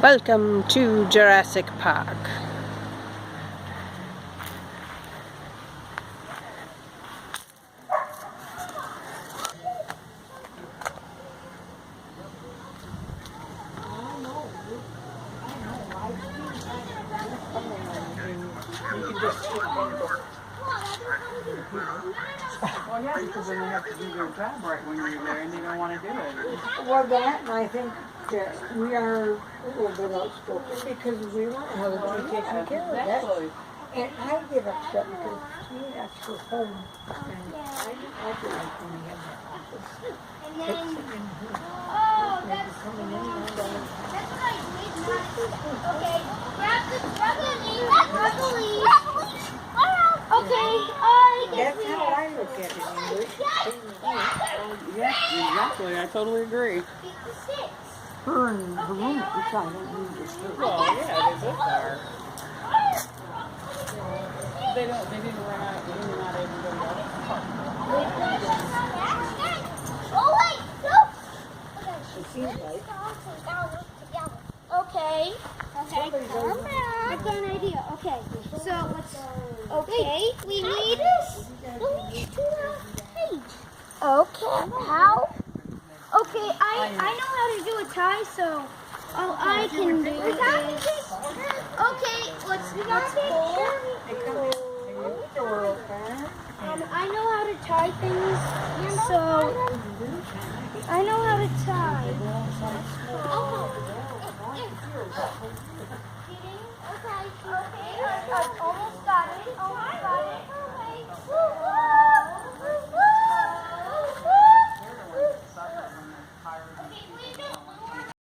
Welcome to Jurassic Park. Well, yeah, because then they have to do their job right when you're there, and they don't want to do it. Well, that, and I think that we are a little bit outspoken because we want to have it be taken care of. That, Exactly. and I get upset because me, that's her home. And I feel like when we have that office, And then, maybe coming in and going. that's what I did not. Okay, grab the leaf. Okay, I guess That's how I look at it in English. Yeah, exactly. I totally agree. Her and the woman, which I don't need this too. Well, yeah, they both are. They didn't run out. They didn't not able to go Oh wait, no. It seems like. Okay. Calm down. I got an idea. Okay. So what's okay? We need this. Okay. How? Okay. I know how to do a tie, so I can do it. Okay. Let's I know how to tie things, so I know how to tie.